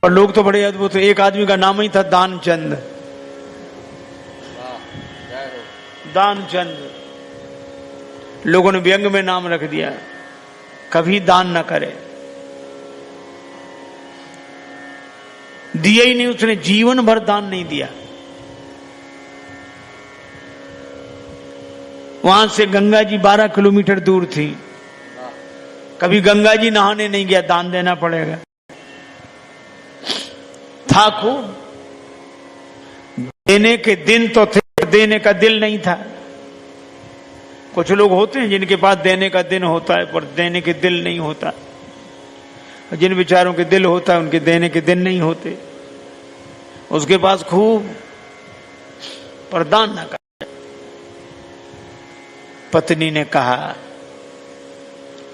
और लोग तो बड़े अद्भुत। एक आदमी का नाम ही था दानचंद। दानचंद लोगों ने व्यंग में नाम रख दिया, कभी दान न करे। दिया ही नहीं उसने, जीवन भर दान नहीं दिया। वहां से गंगा जी 12 किलोमीटर दूर थी, कभी गंगा जी नहाने नहीं गया, दान देना पड़ेगा। था खूब, देने के दिन तो थे, देने का दिल नहीं था। कुछ लोग होते हैं जिनके पास देने का दिन होता है पर देने के दिल नहीं होता, जिन बेचारों के दिल होता है उनके देने के दिन नहीं होते। उसके पास खूब पर दान ना कर। पत्नी ने कहा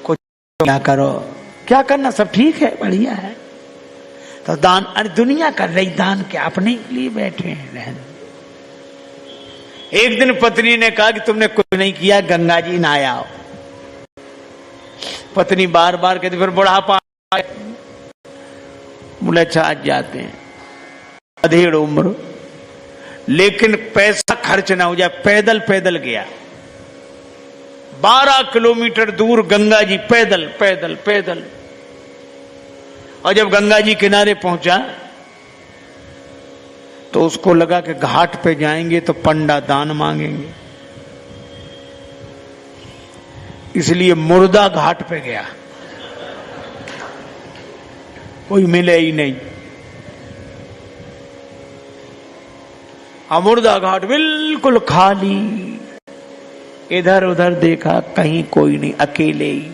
कुछ क्या करो, क्या करना, सब ठीक है, बढ़िया है। तो दान, अरे दुनिया कर रही, दान क्या अपने लिए बैठे हैं रहने। एक दिन पत्नी ने कहा कि तुमने कुछ नहीं किया, गंगा जी नहाए आओ। पत्नी बार बार कहती, फिर बुढ़ापा, बोले अच्छा आज जाते हैं, अधेड़ उम्र, लेकिन पैसा खर्च ना हो जाए। पैदल पैदल गया 12 किलोमीटर दूर गंगा जी, पैदल पैदल पैदल। और जब गंगा जी किनारे पहुंचा तो उसको लगा कि घाट पे जाएंगे तो पंडा दान मांगेंगे, इसलिए मुर्दा घाट पे गया, कोई मिले ही नहीं। मुर्दा घाट बिल्कुल खाली, इधर उधर देखा कहीं कोई नहीं, अकेले ही।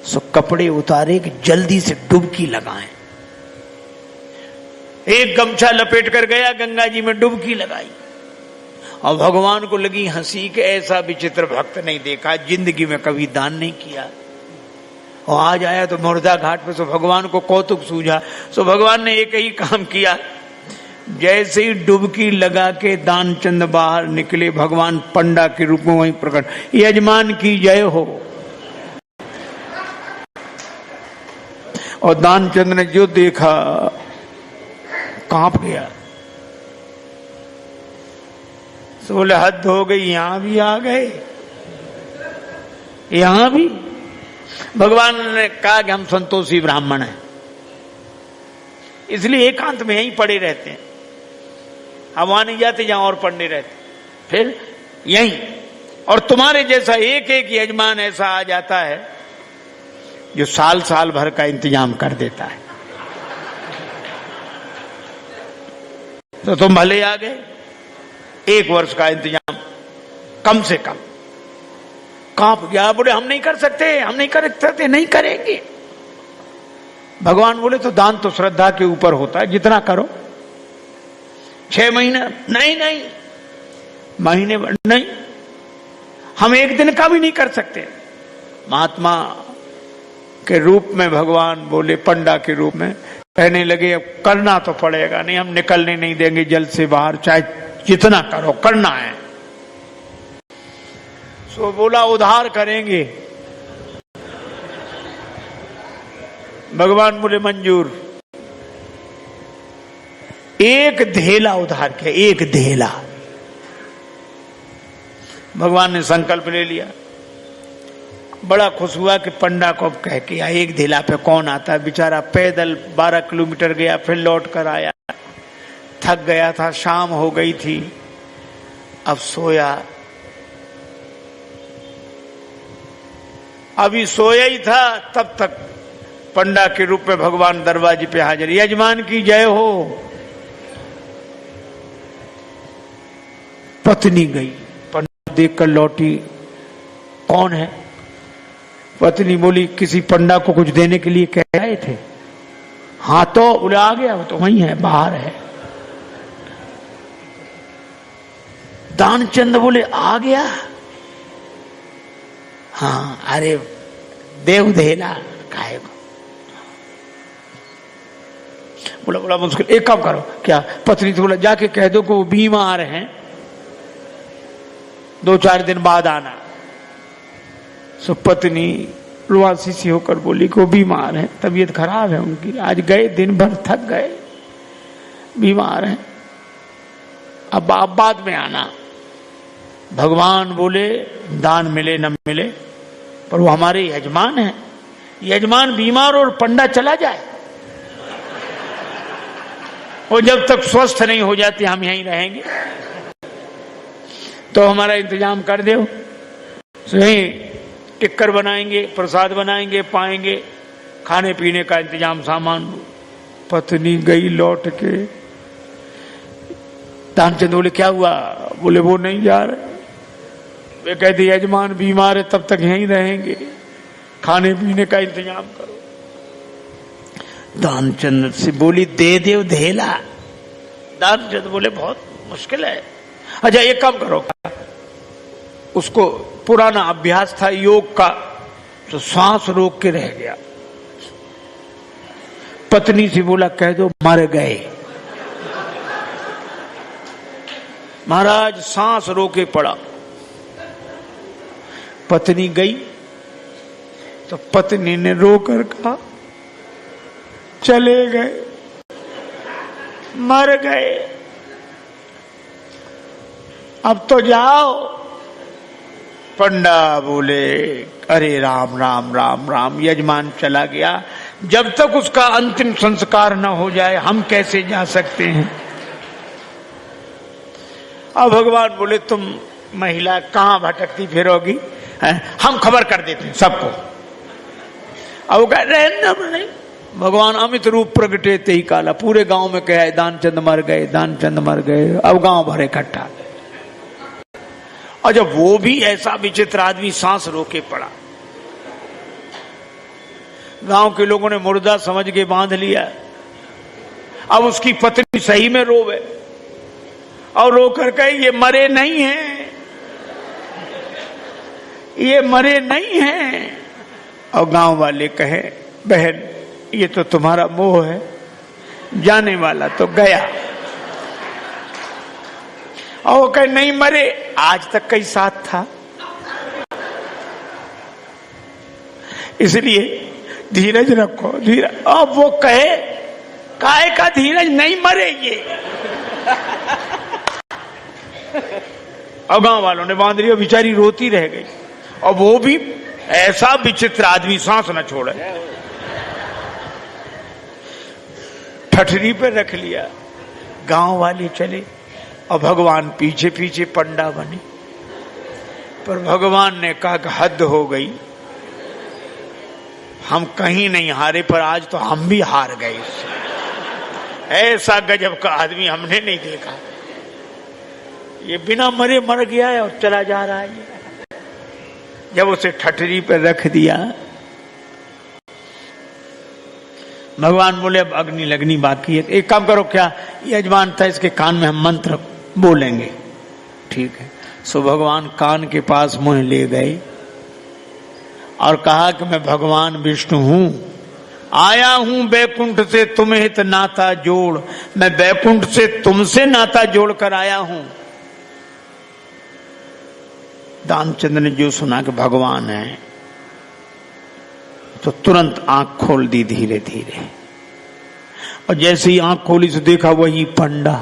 सो कपड़े उतारे कि जल्दी से डुबकी लगाएं। एक गमछा लपेट कर गया, गंगा जी में डुबकी लगाई। और भगवान को लगी हंसी कि ऐसा विचित्र भक्त नहीं देखा, जिंदगी में कभी दान नहीं किया। और आज आया तो मुर्दा घाट पे। सो भगवान को कौतुक सूझा। सो भगवान ने एक ही काम किया, जैसे ही डुबकी लगा के दानचंद बाहर निकले, भगवान पंडा के रूप में वहीं प्रकट, यजमान की जय हो। और दानचंद ने जो देखा कांप गया। तो बोले हद हो गई, यहां भी आ गए, यहां भी। भगवान ने कहा कि हम संतोषी ब्राह्मण हैं, इसलिए एकांत में यहीं पड़े रहते हैं, हम वहां नहीं जाते जहां और पढ़ने रहते, फिर यहीं। और तुम्हारे जैसा एक एक यजमान ऐसा आ जाता है जो साल साल भर का इंतजाम कर देता है। तो तुम भले आ गए, 1 वर्ष का इंतजाम कम से कम। कांप गया, बोले हम नहीं कर सकते, हम नहीं कर सकते, नहीं करेंगे। भगवान बोले तो दान तो श्रद्धा के ऊपर होता है, जितना करो। 6 महीने नहीं, नहीं महीने नहीं, हम 1 दिन का भी नहीं कर सकते। महात्मा के रूप में भगवान बोले, पंडा के रूप में कहने लगे अब करना तो पड़ेगा, नहीं हम निकलने नहीं देंगे जल से बाहर, चाहे जितना करो, करना है। सो बोला उधार करेंगे। भगवान बोले मंजूर। 1 धेला उधार किया, 1 धेला। भगवान ने संकल्प ले लिया। बड़ा खुश हुआ कि पंडा को अब कह के 1 धेला पे कौन आता है। बेचारा पैदल 12 किलोमीटर गया, फिर लौट कर आया, थक गया था, शाम हो गई थी, अब सोया। अभी सोया ही था तब तक पंडा के रूप में भगवान दरवाजे पे हाजिर, यजमान की जय हो। पत्नी गई, पंडा देखकर लौटी, कौन है? पत्नी बोली किसी पंडा को कुछ देने के लिए कह रहे थे। हाँ तो बोले आ गया, वो तो वहीं है, बाहर है। दानचंद बोले आ गया? हाँ, अरे देव धेला काहे को? बोला बोला मुश्किल, एक काम करो। क्या? पत्नी तो बोला जाके कह दो कि वो बीमार हैं, 2-4 दिन बाद आना। सो पत्नी रुआसी सी होकर बोली कि वो बीमार है, तबीयत खराब है उनकी, आज गए दिन भर थक गए, बीमार हैं, अब आप बाद में आना। भगवान बोले दान मिले न मिले, पर वो हमारे यजमान हैं, यजमान बीमार और पंडा चला जाए, और जब तक स्वस्थ नहीं हो जाती हम यहीं रहेंगे, तो हमारा इंतजाम कर दो। यहीं टिक्कर बनाएंगे, प्रसाद बनाएंगे, पाएंगे, खाने पीने का इंतजाम, सामान। पत्नी गई लौट के, दानचंद बोले क्या हुआ? बोले वो नहीं जा रहे। वे कहते यजमान बीमार है, तब तक यहीं रहेंगे, खाने पीने का इंतजाम करो। दानचंद से बोली दे दे धेला। दानचंद बोले बहुत मुश्किल है। अच्छा एक काम करो, उसको पुराना अभ्यास था योग का, तो सांस रोक के रह गया। पत्नी से बोला कह दो मर गए। महाराज सांस रोके पड़ा। पत्नी गई तो पत्नी ने रोकर कहा चले गए, मर गए, अब तो जाओ। पंडा बोले अरे राम राम राम राम, यजमान चला गया, जब तक उसका अंतिम संस्कार न हो जाए हम कैसे जा सकते हैं। अब भगवान बोले तुम महिला कहां भटकती फिरोगी, हम खबर कर देते हैं सबको। अब वो कह रहे नहीं, भगवान अमित रूप प्रगटे ते ही काला, पूरे गांव में कहा दानचंद मर गए, दानचंद मर गए। अब गांव भर इकट्ठा। और जब वो भी ऐसा विचित्र आदमी सांस रोके पड़ा, गांव के लोगों ने मुर्दा समझ के बांध लिया। अब उसकी पत्नी सही में रोवे और रोकर कहे ये मरे नहीं हैं, ये मरे नहीं हैं। और गांव वाले कहे बहन ये तो तुम्हारा मोह है, जाने वाला तो गया। और वो कहे नहीं मरे, आज तक कई साथ था, इसलिए धीरज रखो, धीरज। अब वो कहे काय का धीरज, नहीं मरे ये। और गांव वालों ने बांध लिया, बेचारी रोती रह गई। और वो भी ऐसा विचित्र आदमी, सांस न छोड़े, ठठरी पे रख लिया। गांव वाले चले और भगवान पीछे पीछे पंडा बने। पर भगवान ने कहा कि हद हो गई, हम कहीं नहीं हारे, पर आज तो हम भी हार गए। ऐसा गजब का आदमी हमने नहीं देखा। ये बिना मरे मर गया है और चला जा रहा है। जब उसे ठठरी पे रख दिया, भगवान बोले अब अग्नि लगनी बाकी है, एक काम करो, क्या यजमान था इसके कान में हम मंत्र बोलेंगे, ठीक है। सो भगवान कान के पास मुंह ले गए और कहा कि मैं भगवान विष्णु हूं, आया हूं बैकुंठ से तुम्हें हित नाता जोड़, मैं बैकुंठ से तुमसे नाता जोड़कर आया हूं। दानचंद ने जो सुना कि भगवान है, तो तुरंत आंख खोल दी धीरे धीरे। और जैसे ही आंख खोली तो देखा वही पंडा।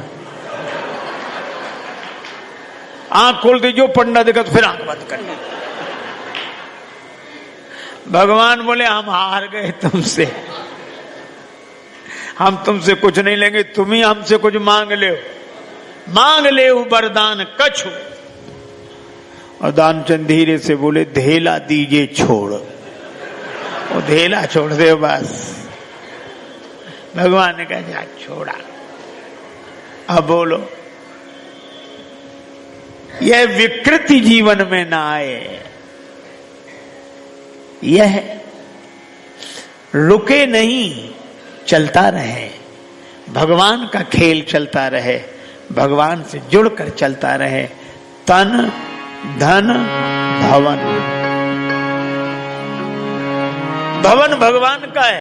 आंख खोल दी, जो पंडा देखा तो फिर आंख बंद कर ली। भगवान बोले हम हार गए तुमसे, हम तुमसे कुछ नहीं लेंगे, तुम ही हमसे कुछ मांग ले वरदान कछु। और दानचंद धीरे से बोले धेला दीजिए छोड़, वो धेला छोड़ दे बस। भगवान ने कहा जा छोड़ा। अब बोलो, यह विकृति जीवन में ना आए, यह रुके नहीं, चलता रहे, भगवान का खेल चलता रहे, भगवान से जुड़कर चलता रहे। तन धन भवन, भवन भगवान का है,